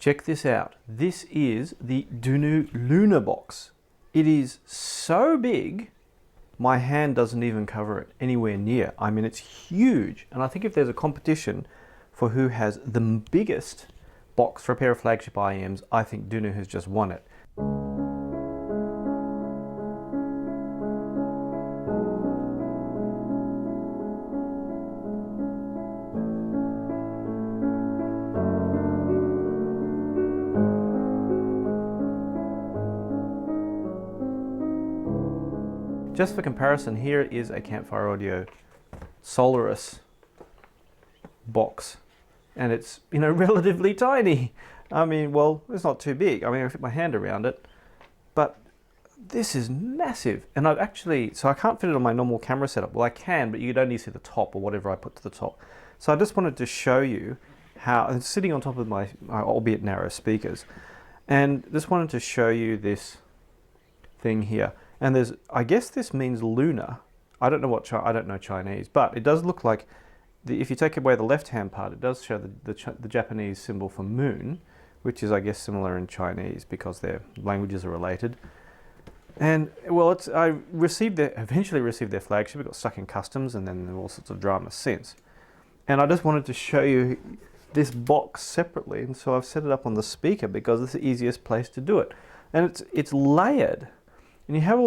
Check this out. This is the DUNU Lunar box. It is so big, my hand doesn't even cover it anywhere near. I mean, it's huge. And I think if there's a competition for who has the biggest box for a pair of flagship IEMs, I think DUNU has just won it. Just for comparison, here is a Campfire Audio Solaris box, and it's, you know, relatively tiny. I mean, well, it's not too big. I mean, I fit my hand around it, but this is massive. And I've actually, so I can't fit it on my normal camera setup. Well, I can, but you'd only see the top or whatever I put to the top. So I just wanted to show you how, it's sitting on top of my albeit narrow speakers, and just wanted to show you this thing here. And there's, I guess this means lunar. I don't know what, I don't know Chinese, but it does look like, if you take away the left-hand part, it does show the Japanese symbol for moon, which is, I guess, similar in Chinese because their languages are related. And, well, I eventually received their flagship. It got stuck in customs, and then all sorts of drama since. And I just wanted to show you this box separately, and so I've set it up on the speaker because it's the easiest place to do it. And it's layered. And you have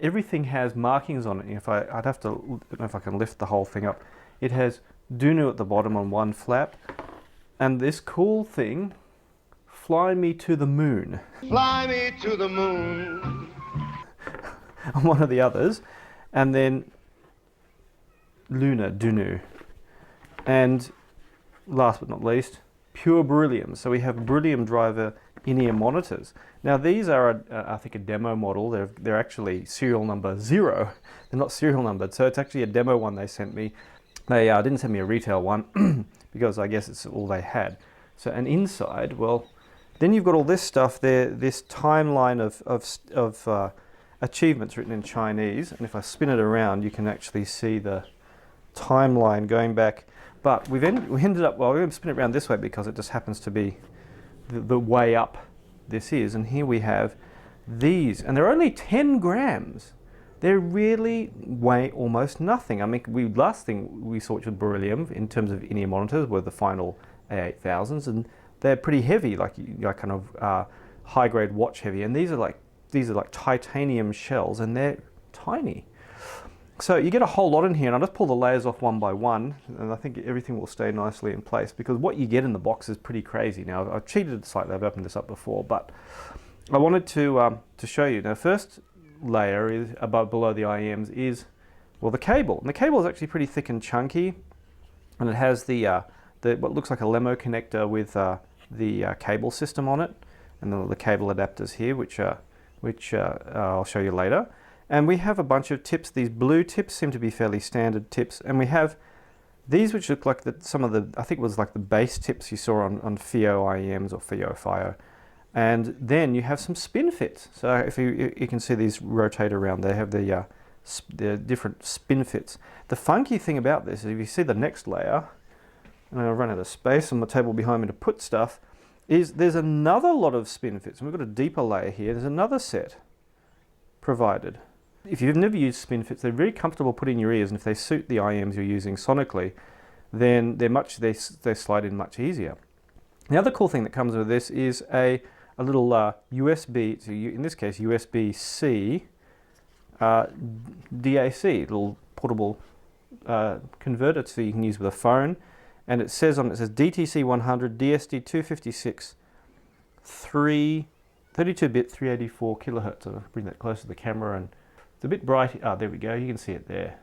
everything has markings on it. I'd have to, I don't know if I can lift the whole thing up. It has DUNU at the bottom on one flap, and this cool thing, Fly Me to the Moon. Fly me to the moon. On one of the others, and then Lunar, DUNU. And last but not least, pure beryllium. So we have Beryllium-Driver in-ear monitors. Now these are, I think, a demo model. They're actually serial number 0. They're not serial numbered, so it's actually a demo one they sent me. They didn't send me a retail one because I guess it's all they had. So, and inside, well, then you've got all this stuff there, this timeline of achievements written in Chinese, and if I spin it around, you can actually see the timeline going back. But we ended up, well, we're going to spin it around this way because it just happens to be the way up this is. And here we have these, and they're only 10 grams. They really weigh almost nothing. I mean, last thing we saw with beryllium in terms of in-ear monitors were the final A8000s, and they're pretty heavy, like kind of high-grade watch heavy. And these are like titanium shells, and they're tiny. So you get a whole lot in here, and I'll just pull the layers off one by one, and I think everything will stay nicely in place because what you get in the box is pretty crazy. Now, I've cheated slightly, I've opened this up before, but I wanted to show you. Now, first layer is below the IEMs is, well, the cable. And the cable is actually pretty thick and chunky, and it has the what looks like a Lemo connector with the cable system on it, and the cable adapters here, which I'll show you later. And we have a bunch of tips. These blue tips seem to be fairly standard tips. And we have these which look like some of the, I think it was like the base tips you saw on FIO IEMs or FIO. And then you have some spin fits. So if you can see these rotate around, they have the different spin fits. The funky thing about this is if you see the next layer, and I'll run out of space on the table behind me to put stuff, is there's another lot of spin fits. And we've got a deeper layer here. There's another set provided. If you've never used spin fits, they're very comfortable put in your ears, and if they suit the IEMs you're using sonically, then they slide in much easier. The other cool thing that comes with this is a little USB, so in this case USB-C DAC, little portable converter, so you can use with a phone, and it says DTC 100 DSD 256 32-bit 384 kilohertz. I'll bring that close to the camera, and it's a bit bright. Ah, there we go. You can see it there.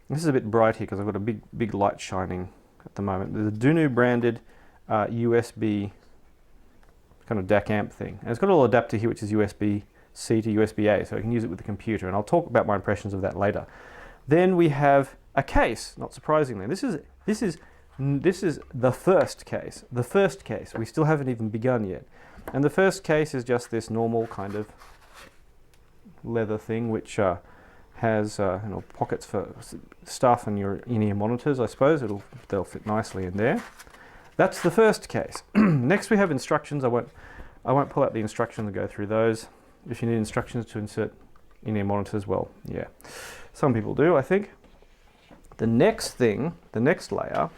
This is a bit bright here because I've got a big light shining at the moment. There's a DUNU branded USB kind of DAC amp thing, and it's got a little adapter here which is USB-C to USB-A, so I can use it with the computer, and I'll talk about my impressions of that later. Then we have a case. Not surprisingly, this is the first case. The first case. We still haven't even begun yet. And the first case is just this normal kind of leather thing, which has pockets for stuff and your in-ear monitors. I suppose they'll fit nicely in there. That's the first case. Next we have instructions. I won't pull out the instructions and go through those. If you need instructions to insert in-ear monitors, well, yeah. Some people do, I think. The next thing, the next layer,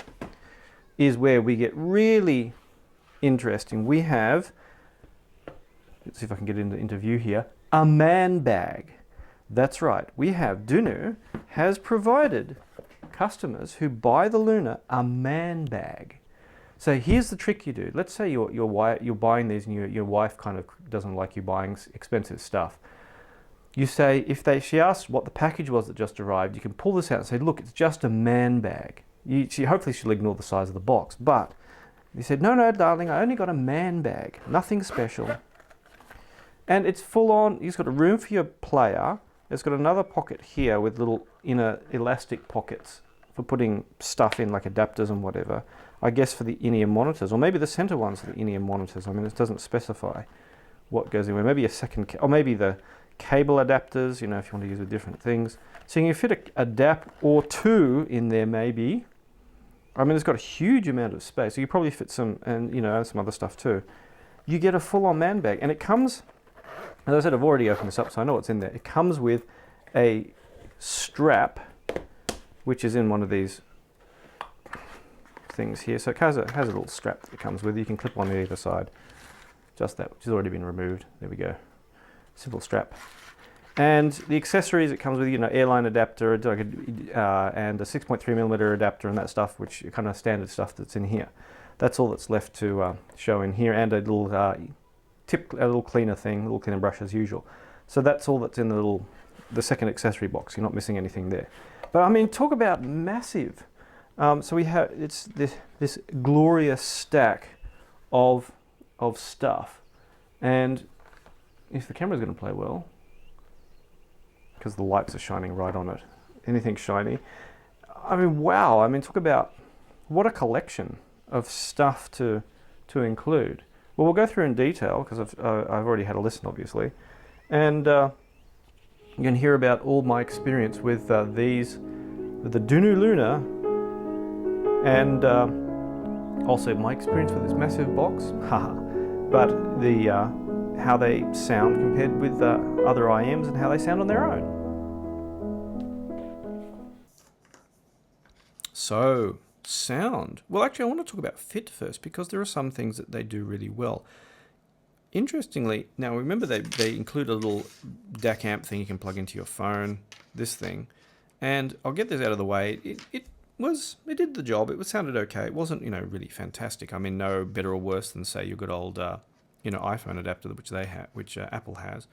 is where we get really interesting. We have, let's see if I can get into view here, a man bag. That's right. We have DUNU has provided customers who buy the Luna a man bag. So here's the trick you do. Let's say you're buying these and your wife kind of doesn't like you buying expensive stuff. You say, she asks what the package was that just arrived, you can pull this out and say, look, it's just a man bag. Hopefully she'll ignore the size of the box. But you said, no, darling, I only got a man bag. Nothing special. And it's full on. You've got a room for your player. It's got another pocket here with little inner elastic pockets for putting stuff in, like adapters and whatever. I guess for the in-ear monitors, or maybe the center ones are the in-ear monitors. I mean, it doesn't specify what goes in where. Maybe a second, or maybe the cable adapters, if you want to use with different things. So you can fit a DAP or two in there, maybe. I mean, it's got a huge amount of space. So you probably fit some, and some other stuff too. You get a full-on man bag, and it comes, as I said, I've already opened this up, so I know what's in there. It comes with a strap, which is in one of these things here. So it has a little strap that it comes with. You can clip on either side. Just that, which has already been removed. There we go. Simple strap. And the accessories, it comes with, airline adapter, and a 6.3mm adapter and that stuff, which kind of standard stuff that's in here. That's all that's left to show in here, and a little cleaner thing, a little cleaner brush as usual. So that's all that's in the second accessory box. You're not missing anything there. But I mean, talk about massive. So we have, it's this glorious stack of stuff. And if the camera's going to play well, because the lights are shining right on it, anything shiny. I mean, wow. I mean, talk about what a collection of stuff to include. Well, we'll go through in detail because I've already had a listen, obviously, and you can hear about all my experience with the DUNU Luna, and also my experience with this massive box. Haha. But how they sound compared with other IMs and how they sound on their own. So, sound. Well, actually, I want to talk about fit first because there are some things that they do really well. Interestingly, now remember they include a little DAC amp thing you can plug into your phone, this thing, and I'll get this out of the way. It did the job. It sounded okay. It wasn't really fantastic. I mean, no better or worse than say your good old iPhone adapter which Apple has.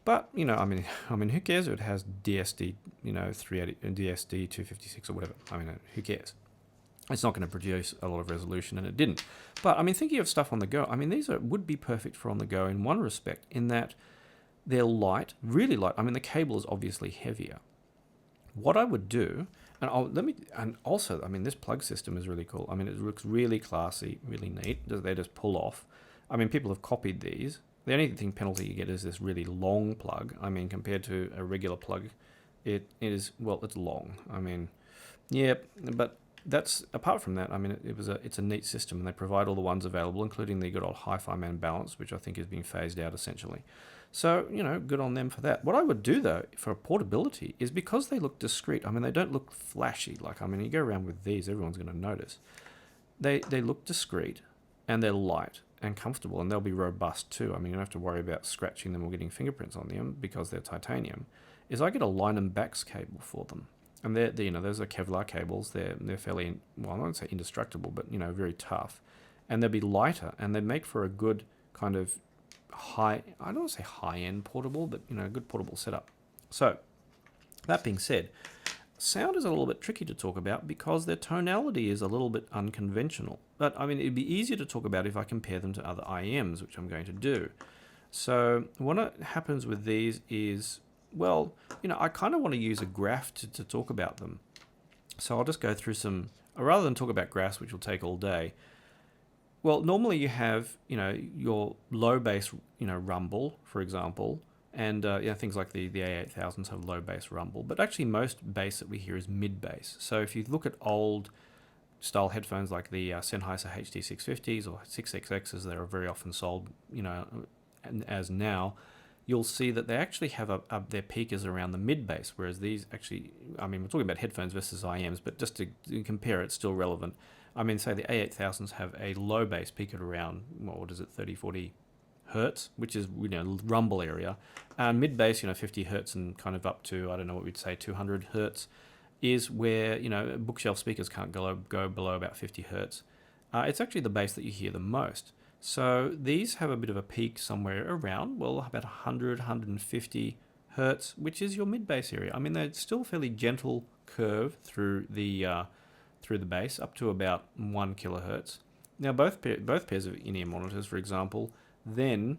But I mean, who cares if it has DSD 380 and DSD 256 or whatever? I mean, who cares? It's not going to produce a lot of resolution, and it didn't. But I mean, thinking of stuff on the go, I mean, these would be perfect for on the go in one respect, in that they're light, really light. I mean, the cable is obviously heavier. What I would do, and also, I mean, this plug system is really cool. I mean, it looks really classy, really neat. They just pull off. I mean, people have copied these. The only penalty you get is this really long plug. I mean, compared to a regular plug, it is, well, it's long. I mean, yeah, but that's, apart from that, I mean, it's a neat system, and they provide all the ones available, including the good old Hi-Fi Man balance, which I think is being phased out essentially. So, good on them for that. What I would do, though, for portability is, because they look discreet, I mean, they don't look flashy. Like, I mean, you go around with these, everyone's going to notice. They look discreet, and they're light and comfortable, and they'll be robust too. I mean, you don't have to worry about scratching them or getting fingerprints on them because they're titanium. I get a line and backs cable for them. And those are Kevlar cables. They're fairly, well, I won't say indestructible, but very tough. And they'll be lighter, and they make for a good kind of I don't want to say high-end portable, but a good portable setup. So, that being said, sound is a little bit tricky to talk about because their tonality is a little bit unconventional. But I mean, it'd be easier to talk about if I compare them to other IMs, which I'm going to do. So what happens with these is, well, I kind of want to use a graph to talk about them. So I'll just go through some, rather than talk about graphs, which will take all day. Well, normally you have, your low bass, rumble, for example, and things like the A8000s have low bass rumble, but actually most bass that we hear is mid bass. So if you look at old style headphones like the Sennheiser HD650s or 6XXs that are very often sold, as now, you'll see that they actually have their peak is around the mid bass, whereas these actually, I mean, we're talking about headphones versus IMs, but just to compare, it's still relevant. I mean, say the A8000s have a low bass peak at around, what is it, 30, 40 hertz, which is, rumble area. And mid bass, 50 hertz and kind of up to, I don't know what we'd say, 200 hertz is where, bookshelf speakers can't go below about 50 hertz. It's actually the bass that you hear the most. So these have a bit of a peak somewhere around, well, about 100, 150 hertz, which is your mid bass area. I mean, they're still fairly gentle curve through the bass up to about 1 kilohertz. Now, both pairs of in-ear monitors, for example, then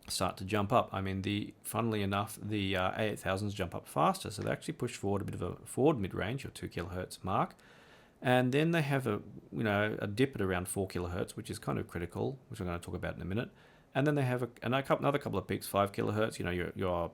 start to jump up. I mean, funnily enough, the A8000s jump up faster, so they actually push forward a bit of a forward mid-range, or 2 kilohertz mark. And then they have a dip at around 4 kilohertz, which is kind of critical, which I'm going to talk about in a minute. And then they have another couple of peaks, 5 kilohertz, your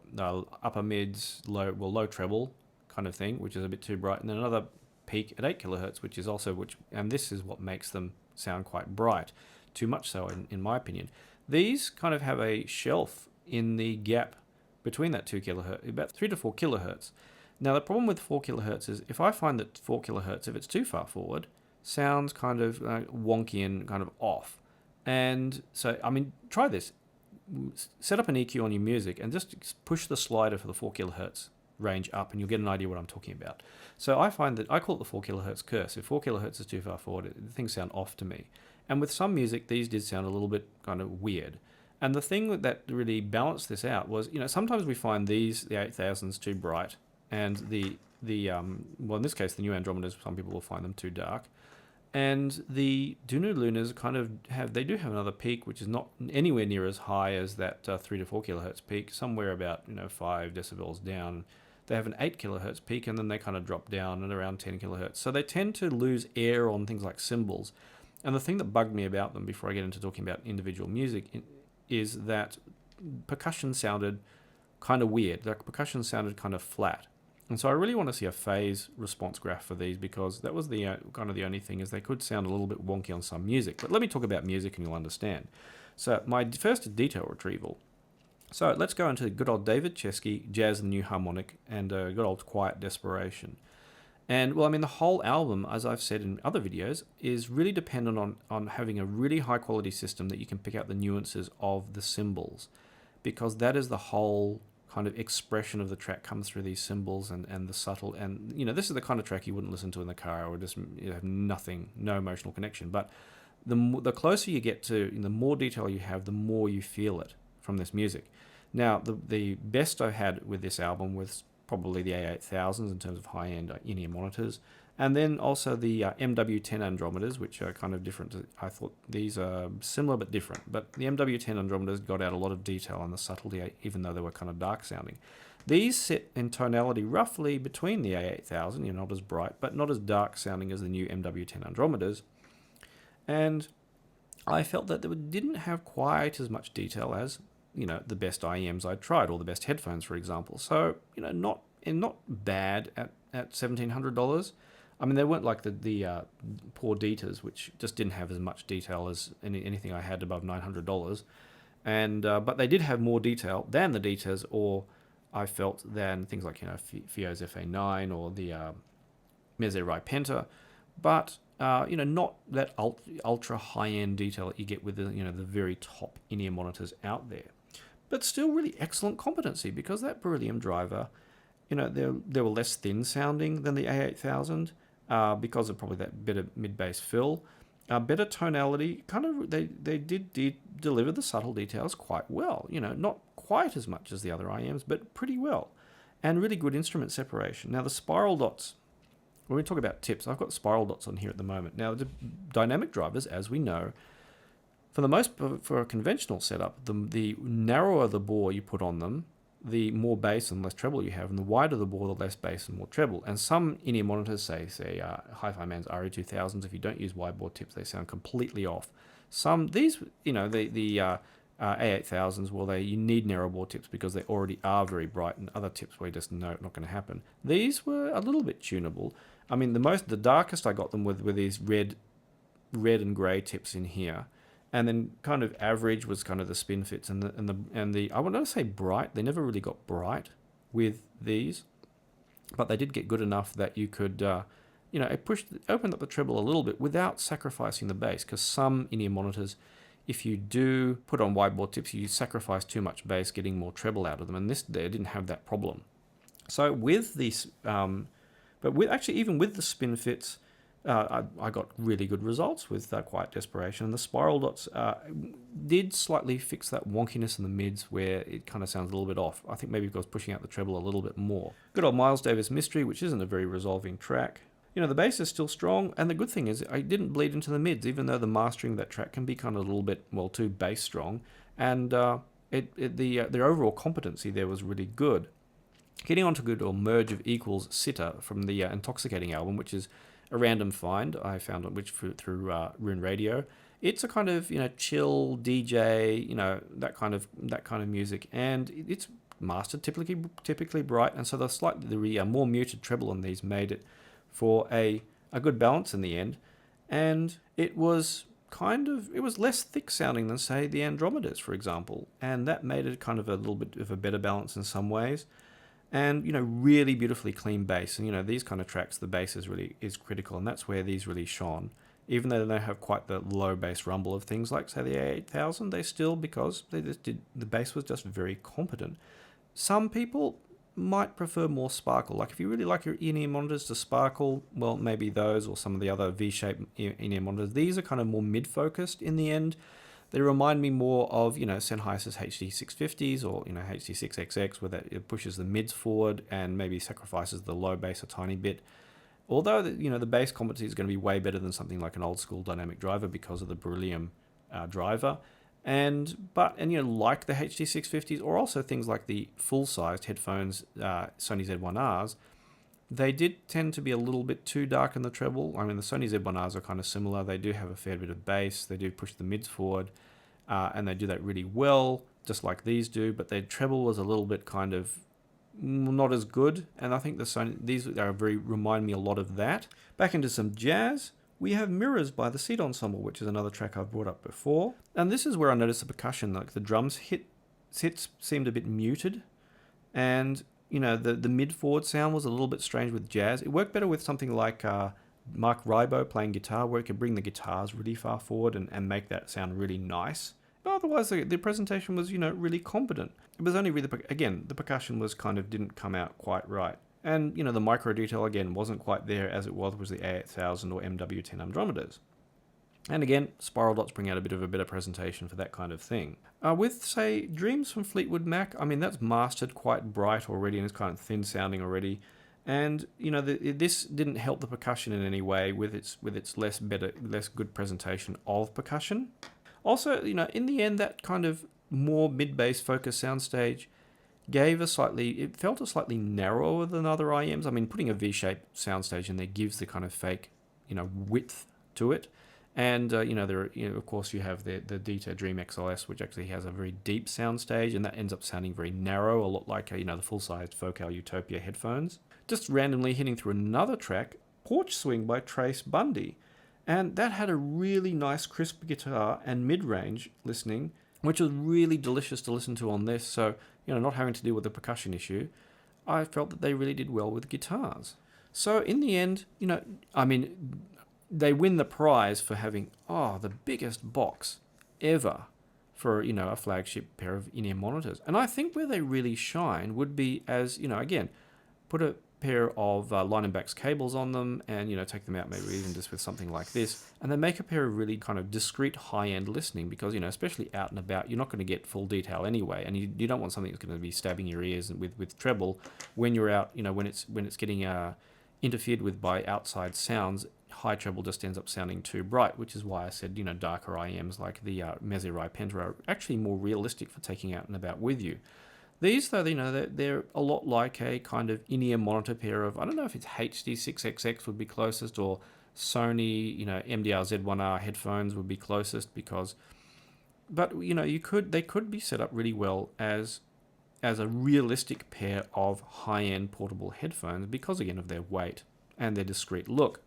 upper mids, low treble kind of thing, which is a bit too bright. And then another peak at 8 kilohertz, which is also, and this is what makes them sound quite bright, too much so in my opinion. These kind of have a shelf in the gap between that 2 kilohertz, about 3 to 4 kilohertz. Now, the problem with 4 kilohertz is if I find that 4 kilohertz, if it's too far forward, sounds kind of wonky and kind of off. And so, I mean, try this. Set up an EQ on your music and just push the slider for the 4 kilohertz range up, and you'll get an idea what I'm talking about. So I find that I call it the 4 kilohertz curse. If 4 kilohertz is too far forward, things sound off to me. And with some music, these did sound a little bit kind of weird. And the thing that really balanced this out was, sometimes we find the 8000s too bright, and well, in this case, the new Andromedas, some people will find them too dark. And the DUNU Lunas kind of have another peak, which is not anywhere near as high as that 3 to 4 kilohertz peak, somewhere about 5 decibels down. They have an 8 kilohertz peak, and then they kind of drop down at around 10 kilohertz. So they tend to lose air on things like cymbals. And the thing that bugged me about them, before I get into talking about individual music, is that percussion sounded kind of weird. Like, percussion sounded kind of flat. And so I really want to see a phase response graph for these, because that was the kind of the only thing, is they could sound a little bit wonky on some music. But let me talk about music and you'll understand. So my first detail retrieval. So let's go into good old David Chesky, Jazz and the New Harmonic, and good old Quiet Desperation. And, well, I mean, the whole album, as I've said in other videos, is really dependent on having a really high-quality system that you can pick out the nuances of the cymbals, because that is the whole kind of expression of the track comes through these cymbals and the subtle. And, this is the kind of track you wouldn't listen to in the car, or just have no emotional connection. But the closer you get to, the more detail you have, the more you feel it from this music. Now, the best I had with this album was probably the A8000s in terms of high-end in-ear monitors, and then also the MW10 Andromedas, which are kind of different. I thought these are similar but different, but the MW10 Andromedas got out a lot of detail on the subtlety, even though they were kind of dark sounding. These sit in tonality roughly between the A8000, not as bright, but not as dark sounding as the new MW10 Andromedas, and I felt that they didn't have quite as much detail as the best IEMs I'd tried, or the best headphones, for example. So, not bad at $1,700. I mean, they weren't like the poor Ditas, which just didn't have as much detail as anything I had above $900. And but they did have more detail than the Ditas, or I felt, than things like Fio's FA9 or the Meze Rai Penta. But not that ultra high-end detail that you get with the the very top in-ear monitors out there. But still really excellent competency, because that Beryllium-Driver, they were less thin sounding than the A8000 because of probably that better mid-bass fill. Better tonality, kind of they did deliver the subtle details quite well. Not quite as much as the other IMs, but pretty well. And really good instrument separation. Now the spiral dots, when we talk about tips, I've got spiral dots on here at the moment. Now the dynamic drivers, as we know, for a conventional setup, the narrower the bore you put on them, the more bass and less treble you have, and the wider the bore, the less bass and more treble. And some in-ear monitors, say Hi-Fi Man's RE2000s, if you don't use wide bore tips, they sound completely off. The A8000s, well, you need narrow bore tips because they already are very bright, and other tips where you just know it's not going to happen. These were a little bit tunable. I mean, the darkest I got them with were these red and grey tips in here, and then kind of average was kind of the spin fits and the I would not say bright. They never really got bright with these, but they did get good enough that you could it opened up the treble a little bit without sacrificing the bass, because some in-ear monitors, if you do put on wideboard tips, you sacrifice too much bass getting more treble out of them, and this there didn't have that problem. So with these even with the spin fits, I got really good results with Quiet Desperation. And the spiral dots did slightly fix that wonkiness in the mids where it kind of sounds a little bit off. I think maybe because pushing out the treble a little bit more. Good old Miles Davis Mystery, which isn't a very resolving track. The bass is still strong, and the good thing is I didn't bleed into the mids, even though the mastering of that track can be kind of a little bit, too bass strong. And the overall competency there was really good. Getting on to good old Merge of Equals Sitter from the Intoxicating album, which is a random find I found on through Rune Radio. It's a kind of chill DJ, that kind of music, and it's mastered typically bright, and so the more muted treble on these made it for a good balance in the end, and it was less thick sounding than say the Andromedas, for example, and that made it kind of a little bit of a better balance in some ways. And really beautifully clean bass, and these kind of tracks, the bass is critical, and that's where these really shone. Even though they don't have quite the low bass rumble of things like say the A8000, they still, because the bass was just very competent. Some people might prefer more sparkle. Like if you really like your in-ear monitors to sparkle, well, maybe those or some of the other V-shaped in-ear monitors. These are kind of more mid-focused in the end. They remind me more of, Sennheiser's HD650s or, HD6XX, where it pushes the mids forward and maybe sacrifices the low bass a tiny bit. Although, the bass competency is going to be way better than something like an old school dynamic driver because of the Beryllium-Driver. Like the HD650s, or also things like the full-sized headphones, Sony Z1Rs, they did tend to be a little bit too dark in the treble. I mean, the Sony Z1Rs are kind of similar. They do have a fair bit of bass. They do push the mids forward, and they do that really well, just like these do. But their treble was a little bit kind of not as good, and I think these remind me a lot of that. Back into some jazz, we have Mirrors by the Seed Ensemble, which is another track I've brought up before. And this is where I noticed the percussion, like the drums hits seemed a bit muted, and the mid-forward sound was a little bit strange with jazz. It worked better with something like Marc Ribot playing guitar, where it could bring the guitars really far forward and make that sound really nice. But otherwise, the presentation was, really competent. It was only really, again, the percussion was didn't come out quite right. And, the micro detail, again, wasn't quite there as it was the A8000 or MW10 Andromedas. And again, spiral dots bring out a bit of a better presentation for that kind of thing. With, say, Dreams from Fleetwood Mac, I mean, that's mastered quite bright already and it's kind of thin sounding already. And, this didn't help the percussion in any way with its less good presentation of percussion. Also, in the end, that kind of more mid-bass focused soundstage it felt a slightly narrower than other IEMs. I mean, putting a V-shaped soundstage in there gives the kind of fake, width to it. And, of course, you have the Dita Dream XLS, which actually has a very deep soundstage, and that ends up sounding very narrow, a lot like, the full-sized Focal Utopia headphones. Just randomly hitting through another track, Porch Swing by Trace Bundy. And that had a really nice crisp guitar and mid-range listening, which was really delicious to listen to on this. So, not having to deal with the percussion issue, I felt that they really did well with guitars. So in the end, they win the prize for having, the biggest box ever for, a flagship pair of in-ear monitors. And I think where they really shine would be as, again, put a pair of line and backs cables on them and, take them out maybe even just with something like this. And then make a pair of really kind of discrete high-end listening because, especially out and about, you're not going to get full detail anyway. And you don't want something that's going to be stabbing your ears with treble when you're out, when it's getting interfered with by outside sounds. High treble just ends up sounding too bright, which is why I said, darker IEMs like the Mesirai Penta are actually more realistic for taking out and about with you. These, though, they're a lot like a kind of in-ear monitor pair of, I don't know if it's HD6XX would be closest or Sony, MDR Z1R headphones would be closest but they could be set up really well as a realistic pair of high-end portable headphones because, again, of their weight. and their discreet look.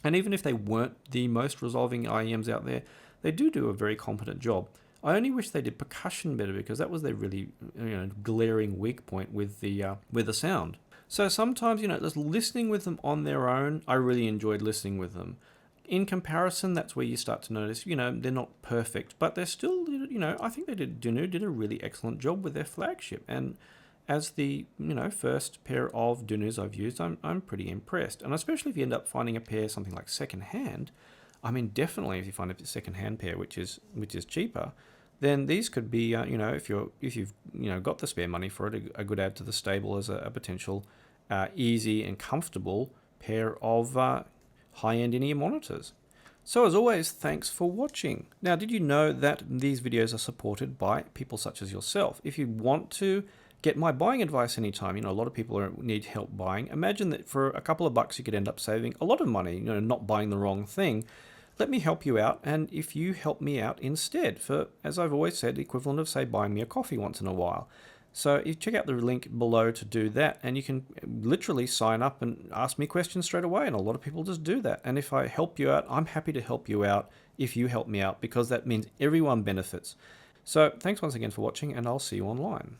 And even if they weren't the most resolving IEMs out there, they do a very competent job. I only wish they did percussion better, because that was their really glaring weak point with the sound. So sometimes, just listening with them on their own, I really enjoyed listening with them. In comparison, that's where you start to notice, they're not perfect, but they're still, I think DUNU did a really excellent job with their flagship. And as the, first pair of DUNUs I've used, I'm pretty impressed. And especially if you end up finding a pair something like secondhand, I mean, definitely if you find a secondhand pair which is cheaper, then these could be, if you've got the spare money for it, a good add to the stable as a potential easy and comfortable pair of high-end in-ear monitors. So as always, thanks for watching. Now, did you know that these videos are supported by people such as yourself? If you want to get my buying advice anytime, a lot of people need help buying. Imagine that for a couple of bucks you could end up saving a lot of money, not buying the wrong thing. Let me help you out, and if you help me out instead, for, as I've always said, the equivalent of, say, buying me a coffee once in a while. So you check out the link below to do that, and you can literally sign up and ask me questions straight away, and a lot of people just do that. And if I help you out, I'm happy to help you out if you help me out, because that means everyone benefits. So thanks once again for watching, and I'll see you online.